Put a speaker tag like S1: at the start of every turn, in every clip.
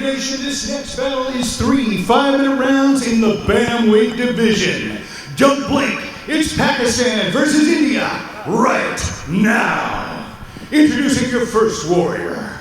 S1: Nation, this next battle is 3 5-minute rounds in the bantamweight division. Don't blink, it's Pakistan versus India right now. Introducing your first warrior.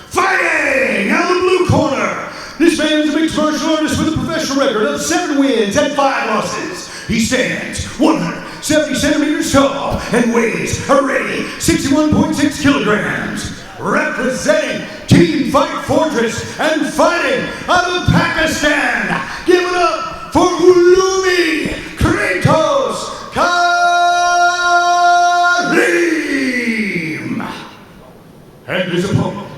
S1: Fighting out of the blue corner. This man is a mixed martial artist with a professional record of 7 wins and 5 losses. He stands 170 centimeters tall and weighs a ready 61.6 kilograms. Representing Team Fight Fortress and fighting out of Pakistan. Give it up for Uloomi Karim. And his opponent,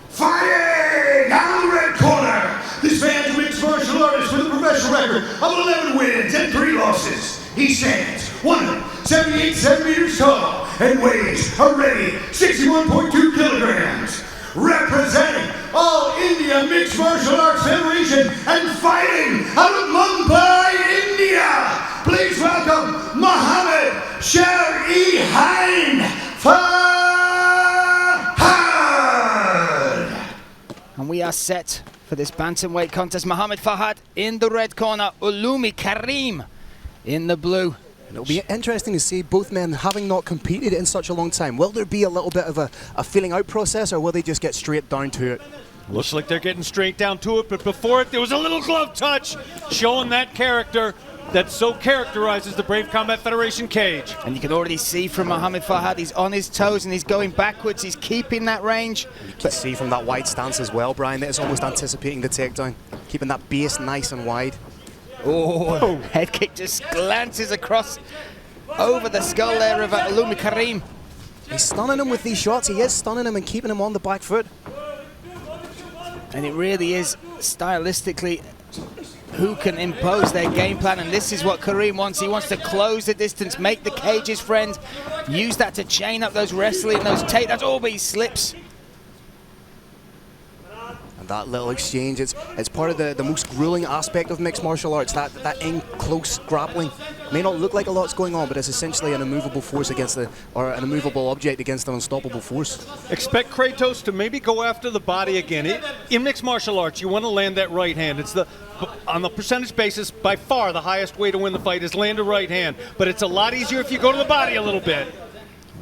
S1: fighting out of the red corner. This man's a mixed martial artist with a professional record of 11 wins and 3 losses. He stands 178 centimeters tall and weighs a ready 61.2 kilograms. Representing All India Mixed Martial Arts Federation and fighting out of Mumbai, India. Please welcome Mohammed Farhad.
S2: And we are set for this bantamweight contest. Mohammed Farhad in the red corner, Uloomi Karim in the blue.
S3: It'll be interesting to see both men having not competed in such a long time. Will there be a little bit of a feeling out process, or will they just get straight down to it?
S4: Looks like they're getting straight down to it, but before it, there was a little glove touch showing that character that so characterizes the Brave Combat Federation cage.
S2: And you can already see from Mohammed Farhad, he's on his toes and he's going backwards, he's keeping that range.
S3: You can see from that wide stance as well, Brian, that it's almost anticipating the takedown, keeping that base nice and wide.
S2: Oh, head kick just glances across over the skull there of Uloomi Karim.
S3: He's stunning him with these shots. He is stunning him and keeping him on the back foot.
S2: And it really is stylistically who can impose their game plan, and this is what Karim wants. He wants to close the distance, make the cage his friend, use that to chain up those wrestling, those takedowns. Oh, but he slips.
S3: That little exchange, it's part of the most grueling aspect of mixed martial arts, that in-close grappling. May not look like a lot's going on, but it's essentially an immovable force against an immovable object against an unstoppable force.
S4: Expect Kratos to maybe go after the body again. In mixed martial arts, you want to land that right hand. It's on the percentage basis, by far the highest way to win the fight is land a right hand, but it's a lot easier if you go to the body a little bit.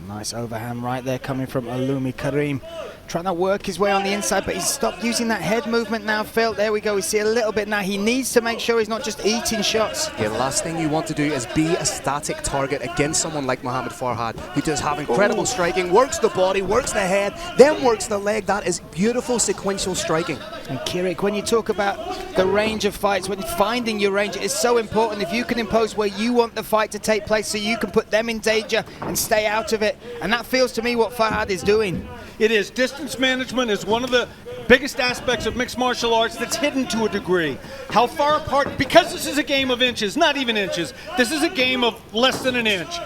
S2: Nice overhand right there coming from Uloomi Karim. Trying to work his way on the inside, but he's stopped using that head movement now, Phil. There we go, we see a little bit now. He needs to make sure he's not just eating shots.
S3: Yeah, the last thing you want to do is be a static target against someone like Mohammed Farhad, who does have incredible striking, works the body, works the head, then works the leg. That is beautiful sequential striking.
S2: And Kirik, when you talk about the range of fights, when finding your range, it is so important. If you can impose where you want the fight to take place so you can put them in danger and stay out of it. And that feels to me what Farhad is doing.
S4: It is. Distance management is one of the biggest aspects of mixed martial arts that's hidden to a degree. How far apart, because this is a game of inches, not even inches, this is a game of less than an inch.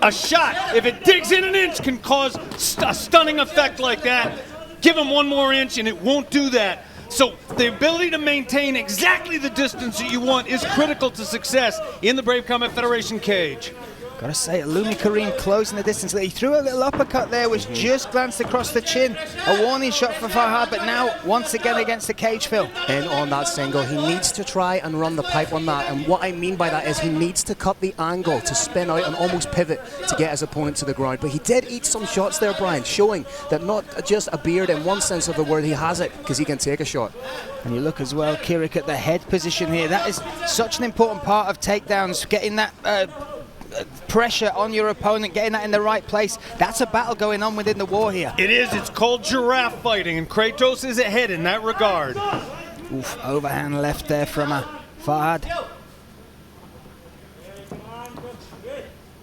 S4: A shot, if it digs in an inch, can cause a stunning effect like that. Give him 1 more inch and it won't do that. So the ability to maintain exactly the distance that you want is critical to success in the Brave Combat Federation cage.
S2: Gotta say, Uloomi Karim closing the distance. He threw a little uppercut there, which just glanced across the chin. A warning shot for Farhad, but now once again against the cage, Phil.
S3: And on that single, he needs to try and run the pipe on that. And what I mean by that is he needs to cut the angle to spin out and almost pivot to get his opponent to the ground. But he did eat some shots there, Brian, showing that not just a beard in one sense of the word, he has it because he can take a shot.
S2: And you look as well, Kirik, at the head position here. That is such an important part of takedowns, getting that pressure on your opponent, getting that in the right place. That's a battle going on within the war here.
S4: It is. It's called giraffe fighting, and Kratos is ahead in that regard.
S2: Oof, overhand left there from Farhad.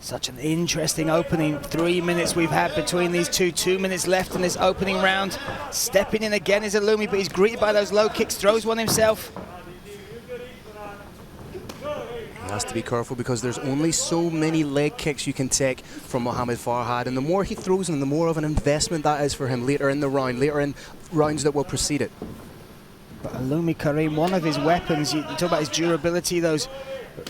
S2: Such an interesting opening 3 minutes we've had between these two. 2 minutes left in this opening round. Stepping in again is Uloomi, but he's greeted by those low kicks, throws one himself.
S3: Has to be careful because there's only so many leg kicks you can take from Mohammed Farhad, and the more he throws them, the more of an investment that is for him later in the round, later in rounds that will precede it.
S2: But Uloomi Karim, one of his weapons, you talk about his durability, those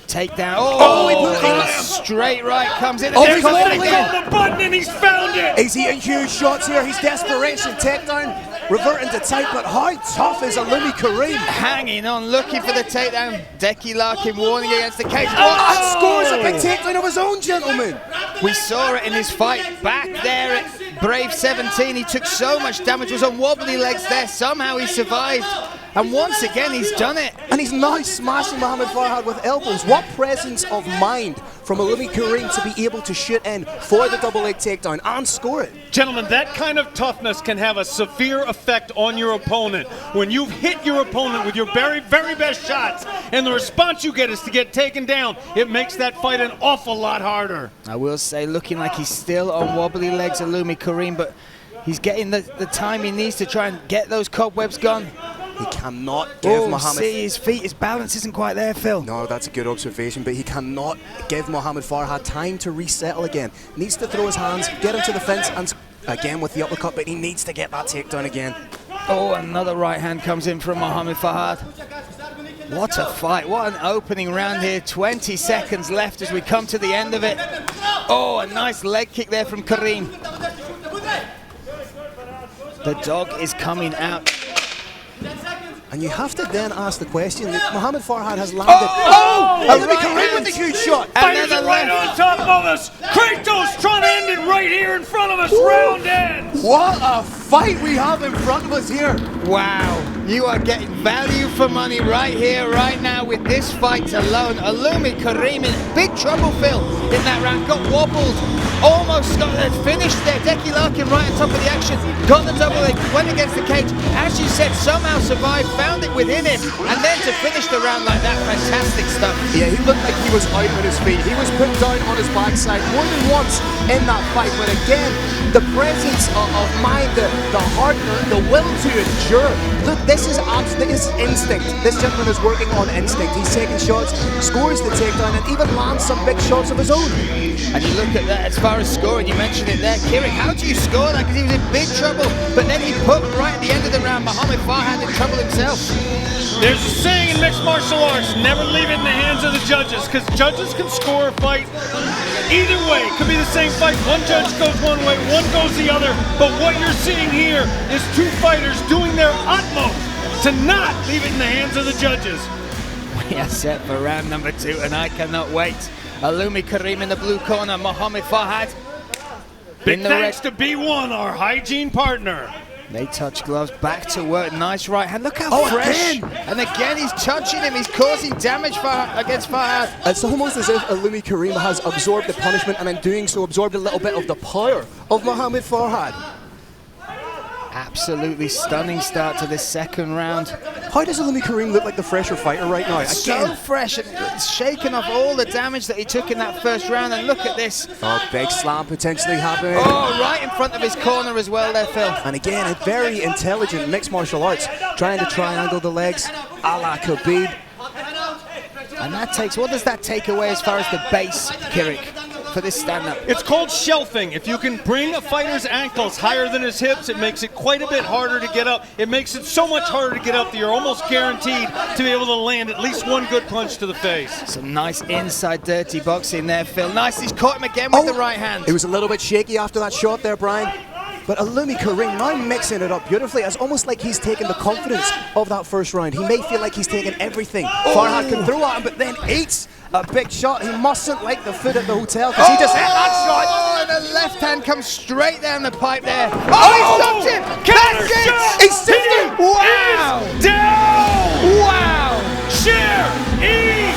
S2: takedown. Oh, he put straight right comes in.
S4: There's a thing on the button and he's found it.
S3: Is he Landing huge shots here. He's desperation takedown, reverting to type, but how tough is Uloomi Karim?
S2: Hanging on, looking for the takedown. Decky Larkin warning against the cage.
S3: And scores a big takedown of his own, gentlemen.
S2: We saw it in his fight back there at Brave 17. He took so much damage, was on wobbly legs there. Somehow he survived. And once again, he's done it.
S3: And he's now smashing Mohammed Farhad with elbows. What presence of mind from Uloomi Karim to be able to shoot in for the double leg takedown and score it.
S4: Gentlemen, that kind of toughness can have a severe effect on your opponent. When you've hit your opponent with your very, very best shots, and the response you get is to get taken down, it makes that fight an awful lot harder.
S2: I will say, looking like he's still on wobbly legs, Uloomi Karim, but he's getting the time he needs to try and get those cobwebs gone.
S3: He cannot give Mohammed...
S2: see his feet, his balance isn't quite there, Phil.
S3: No, that's a good observation, but he cannot give Mohammed Farhad time to resettle again. Needs to throw his hands, get him to the fence, and again with the uppercut, but he needs to get that takedown again.
S2: Oh, another right hand comes in from Mohammed Farhad. What a fight, what an opening round here. 20 seconds left as we come to the end of it. Oh, a nice leg kick there from Karim. The dog is coming out.
S3: And you have to then ask the question, Mohammed Farhad has landed. Uloomi Karim with a huge shot.
S4: Fighters are right on top of us. Kratos trying to end it right here in front of us. Round ends.
S3: What a fight we have in front of us here.
S2: Wow, you are getting value for money right here, right now with this fight alone. Uloomi Karim in big trouble, Phil, in that round. Got wobbled, almost got finished there. Decky Larkin right on top of the action. Got the double leg, went against the cage. As you said, somehow survived, found it within him. And then to finish the round like that, fantastic stuff.
S3: Yeah, he looked like he was out on his feet. He was put down on his backside more than once in that fight. But again, the presence of mind, the heart, the will to endure. Look, this is instinct. This gentleman is working on instinct. He's taking shots, scores the takedown, and even lands some big shots of his own.
S2: And you look at that, as far as scoring, you mentioned it there, Kirik, how do you score that? Because he was in big trouble, but then he put right at the end of the round Mohammed Farhad in trouble himself.
S4: There's a saying in mixed martial arts, never leave it in the hands of the judges, because judges can score a fight either way. It could be the same fight. One judge goes one way, one goes the other, but what you're seeing here is two fighters doing their utmost to not leave it in the hands of the judges.
S2: We are set for round number 2, and I cannot wait. Uloomi Karim in the blue corner, Mohammed Farhad
S4: Big
S2: in the
S4: thanks
S2: red.
S4: to B1, our hygiene partner.
S2: They touch gloves, back to work, nice right hand. Look how fresh.
S3: Again.
S2: And again, he's touching him, he's causing damage against Farhad.
S3: It's almost as if Uloomi Karim has absorbed the punishment and in doing so absorbed a little bit of the power of Mohammed Farhad.
S2: Absolutely stunning start to this second round.
S3: How does Uloomi Karim look like the fresher fighter right now?
S2: So fresh, and shaking off all the damage that he took in that first round, and look at this.
S3: Oh, big slam potentially happening.
S2: Oh, right in front of his corner as well there, Phil.
S3: And again, a very intelligent mixed martial arts, trying to triangle the legs a la Khabib.
S2: And that takes, what does that take away as far as the base, Kirik, for this stand-up?
S4: It's called shelving. If you can bring a fighter's ankles higher than his hips, it makes it quite a bit harder to get up. It makes it so much harder to get up that you're almost guaranteed to be able to land at least one good punch to the face.
S2: Some nice inside dirty boxing there, Phil. Nice, he's caught him again with the right hand.
S3: It was a little bit shaky after that shot there, Brian. But Uloomi Karim now mixing it up beautifully. It's almost like he's taking the confidence of that first round. He may feel like he's taking everything. Farhad can throw at him, but then eats a big shot. He mustn't like the food at the hotel because he just hit that shot.
S2: Oh, and the left hand comes straight down the pipe there. Oh, he stopped him!
S4: Counter
S2: That's
S4: shot!
S2: it! He's sitting! Wow!
S4: Is down!
S2: Wow!
S4: Share-E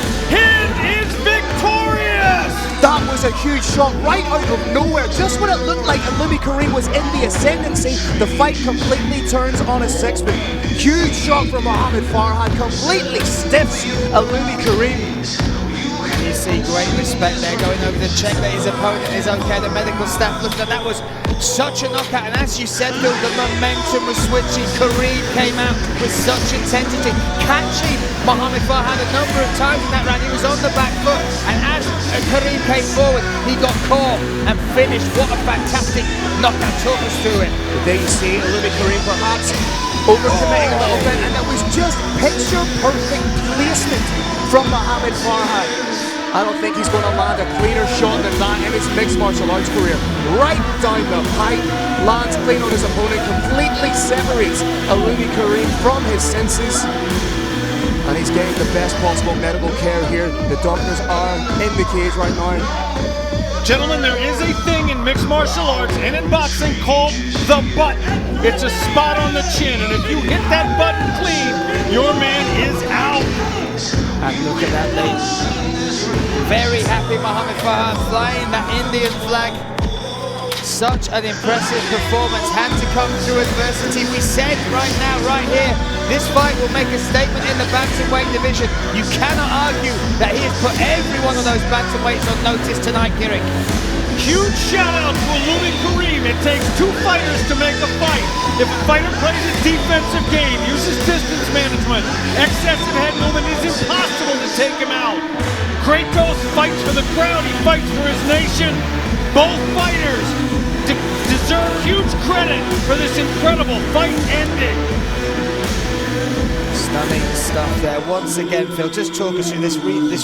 S4: is victorious!
S3: That was a huge shot right out of nowhere. Just when it looked like Uloomi Karim was in the ascendancy, the fight completely turns on a six-man. Huge shot from Mohammed Farhad, completely stiffs Uloomi Karim.
S2: You see great respect there, going over to check that his opponent is okay. The medical staff looked at that, was such a knockout, and as you said, Phil, the momentum was switching. Karim came out with such intensity, catching Mohammed Farhad a number of times in that round. He was on the back foot, and as Karim came forward, he got caught and finished. What a fantastic knockout. Talk us through it.
S3: There you see Uloomi Karim perhaps overcommitting a little bit, and it was just picture-perfect placement from Mohammed Farhad. I don't think he's going to land a cleaner shot than that in his mixed martial arts career. Right down the pipe. lands clean on his opponent, completely separates Uloomi Karim from his senses. And he's getting the best possible medical care here. The doctors are in the cage right now.
S4: Gentlemen, there is a thing in mixed martial arts and in boxing called the button. It's a spot on the chin, and if you hit that button clean, your man is out.
S2: And look at that, ladies. Very happy Mohammed Farhad flying that Indian flag. Such an impressive performance, had to come through adversity. We said right now, right here, this fight will make a statement in the bantamweight division. You cannot argue that he has put every one of those bantamweights on notice tonight, Kirik.
S4: Huge shout out to Uloomi Karim. It takes two fighters to make a fight. If a fighter plays a defensive game, uses distance management, excessive head movement, it's impossible to take him out. Kratos fights for the crowd, he fights for his nation. Both fighters deserve huge credit for this incredible fight ending.
S2: Stunning stuff there. Once again, Phil, just talk us through this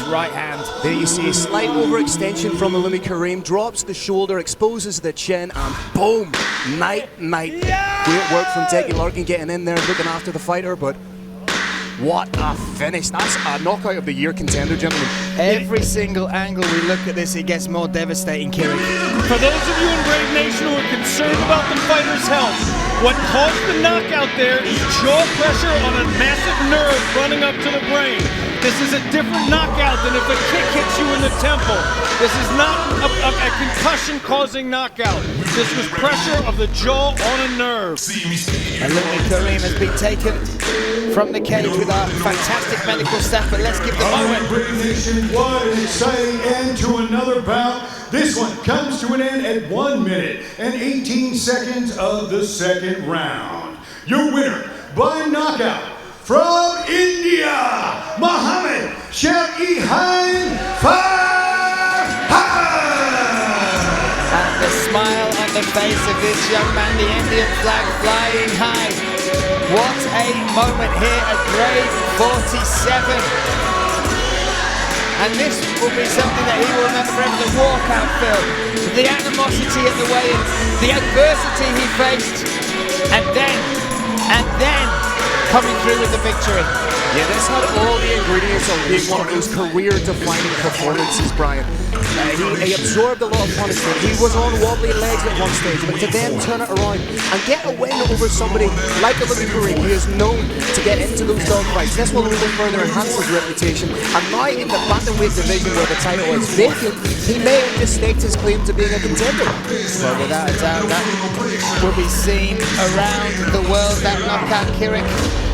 S2: right hand.
S3: There you see a slight overextension from Uloomi Karim, drops the shoulder, exposes the chin, and boom! Night.
S4: Yeah!
S3: Great work from Decky Larkin getting in there, looking after the fighter, but what a finish. That's a knockout of the year contender, gentlemen.
S2: Every single angle we look at this, it gets more devastating, Kirik.
S4: For those of you in Brave Nation who are concerned about the fighter's health, what caused the knockout there is jaw pressure on a massive nerve running up to the brain. This is a different knockout than if a kick hits you in the temple. This is not a concussion-causing knockout. This was pressure of the jaw on a nerve.
S2: Uloomi Karim has been taken from the cage with our fantastic medical staff, but let's give the moment.
S1: Brave Nation, what an exciting end to another bout. This one comes to an end at 1 minute and 18 seconds of the second round. Your winner by knockout from India, Mohammed Shaikh Farhad.
S2: And the smile on the face of this young man, the Indian flag flying high. What a moment here at Grade 47. And this will be something that he will remember forever, the walkout, Phil. The animosity at the weigh-in, the adversity he faced, and then coming through with the victory.
S3: Yeah, this had all the ingredients of being one of those career-defining performances, Brian. He absorbed a lot of punishment. He was on wobbly legs at one stage, but to then turn it around and get a win over somebody like Uloomi Karim, who is known to get into those dogfights, this will only further enhance his reputation. And now in the bantamweight division where the title is vacant, he may have just staked his claim to being a contender.
S2: Well, without a doubt, that will be seen around the world, that knockout, Kirik.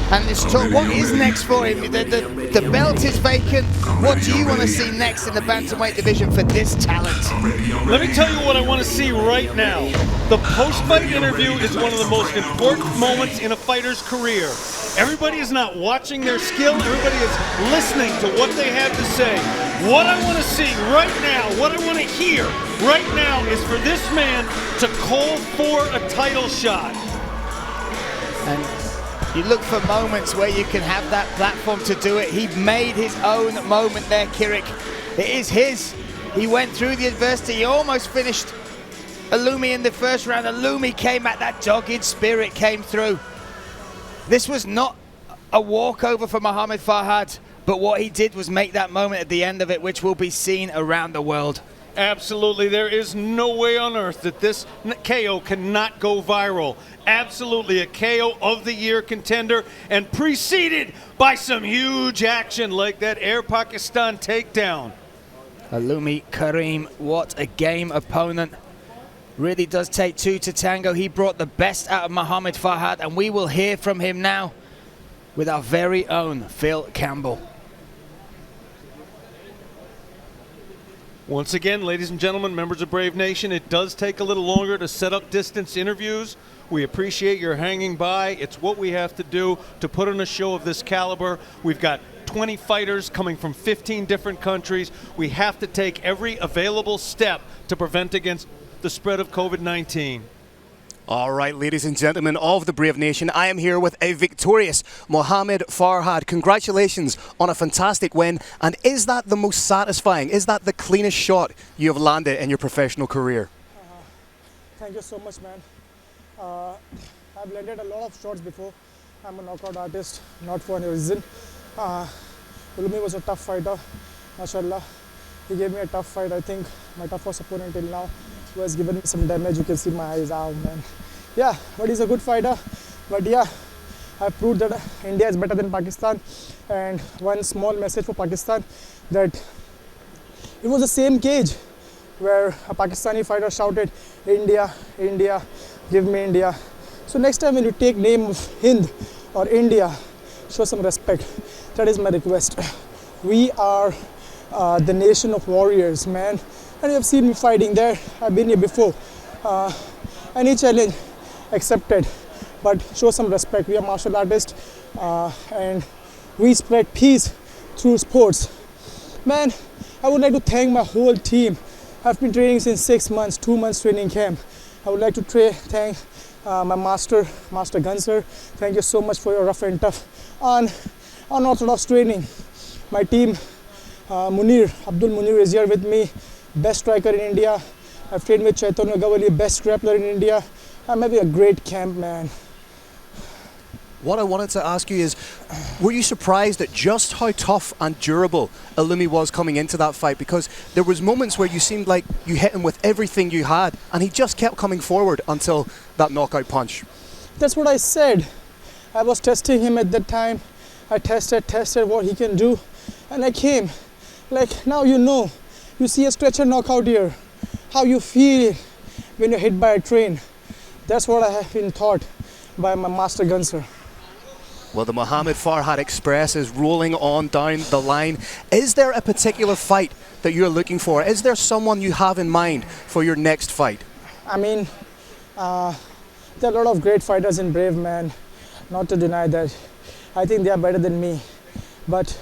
S2: And let's talk, what is next for him? The belt is vacant. What do you want to see next in the bantamweight division for this talent?
S4: Let me tell you what I want to see right now. The post-fight interview is one of the most important moments in a fighter's career. Everybody is not watching their skill. Everybody is listening to what they have to say. What I want to see right now, what I want to hear right now is for this man to call for a title shot.
S2: And you look for moments where you can have that platform to do it. He made his own moment there, Kirik. It is his. He went through the adversity. He almost finished Uloomi in the first round. Uloomi came at that dogged spirit, came through. This was not a walkover for Mohammed Farhad, but what he did was make that moment at the end of it, which will be seen around the world.
S4: Absolutely. There is no way on earth that this KO cannot go viral. Absolutely a KO of the year contender, and preceded by some huge action like that Air Pakistan takedown.
S2: Uloomi Karim, what a game opponent. Really does take two to tango. He brought the best out of Mohammed Farhad, and we will hear from him now with our very own Phil Campbell.
S4: Once again, ladies and gentlemen, members of Brave Nation, it does take a little longer to set up distance interviews. We appreciate your hanging by. It's what we have to do to put on a show of this caliber. We've got 20 fighters coming from 15 different countries. We have to take every available step to prevent against the spread of COVID-19.
S3: All right, ladies and gentlemen of the Brave Nation, I am here with a victorious Mohammed Farhad. Congratulations on a fantastic win. And is that the most satisfying? Is that the cleanest shot you have landed in your professional career?
S5: Thank you so much, man. I've landed a lot of shots before. I'm a knockout artist, not for any reason. Uloomi was a tough fighter, mashallah. He gave me a tough fight. I think my toughest opponent till now, who has given me some damage. You can see my eyes out, man. Yeah, but he's a good fighter. But yeah, I proved that India is better than Pakistan. And one small message for Pakistan, that it was the same cage where a Pakistani fighter shouted, India, India, give me India. So next time when you take name of Hind or India, show some respect. That is my request. We are the nation of warriors, man. And you have seen me fighting there. I've been here before. Any challenge accepted, but show some respect. We are martial artists and we spread peace through sports. Man, I would like to thank my whole team. I've been training since 6 months, 2 months training camp. I would like to thank my Master Gunser. Thank you so much for your rough and tough unorthodox training. My team, Abdul Munir is here with me, best striker in India. I've trained with Chaitanya Gawali, best grappler in India. I'm having a great camp, man.
S3: What I wanted to ask you is, were you surprised at just how tough and durable Uloomi was coming into that fight? Because there was moments where you seemed like you hit him with everything you had, and he just kept coming forward until that knockout punch.
S5: That's what I said. I was testing him at that time. I tested what he can do, and I came. Like, now you know. You see a stretcher knockout here. How you feel when you're hit by a train. That's what I have been taught by my master gunser.
S3: Well, the Mohammed Farhad Express is rolling on down the line. Is there a particular fight that you're looking for? Is there someone you have in mind for your next fight?
S5: I mean, there are a lot of great fighters in Brave, man. Not to deny that. I think they are better than me. But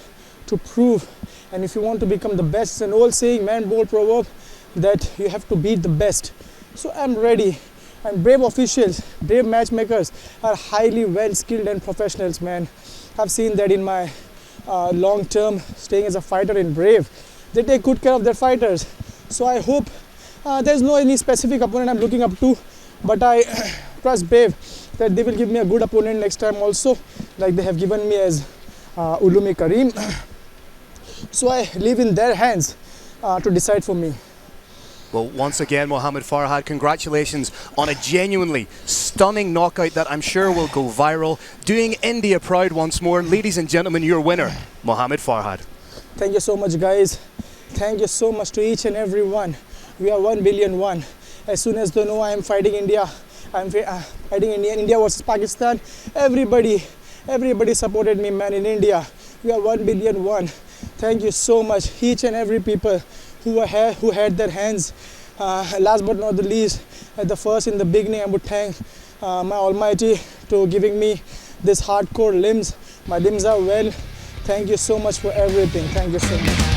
S5: to prove, and if you want to become the best, it's an old saying, man, bold proverb, that you have to beat the best. So I'm ready. And Brave officials, Brave matchmakers are highly well skilled and professionals, man. I've seen that in my long term staying as a fighter in Brave. They take good care of their fighters. So I hope there's no any specific opponent I'm looking up to, but I trust Brave that they will give me a good opponent next time also, like they have given me as Uloomi Karim. So I leave in their hands to decide for me.
S3: Well, once again, Mohammed Farhad, congratulations on a genuinely stunning knockout that I'm sure will go viral. Doing India proud once more. Ladies and gentlemen, your winner, Mohammed Farhad.
S5: Thank you so much, guys. Thank you so much to each and every one. We are 1,000,000,001. As soon as they know I am fighting India, I'm fighting India versus Pakistan. Everybody supported me, man, in India. We are 1,000,000,001. Thank you so much, each and every people who had their hands. Last but not the least, at the first in the beginning, I would thank my Almighty to giving me this hardcore limbs. My limbs are well. Thank you so much for everything. Thank you so much.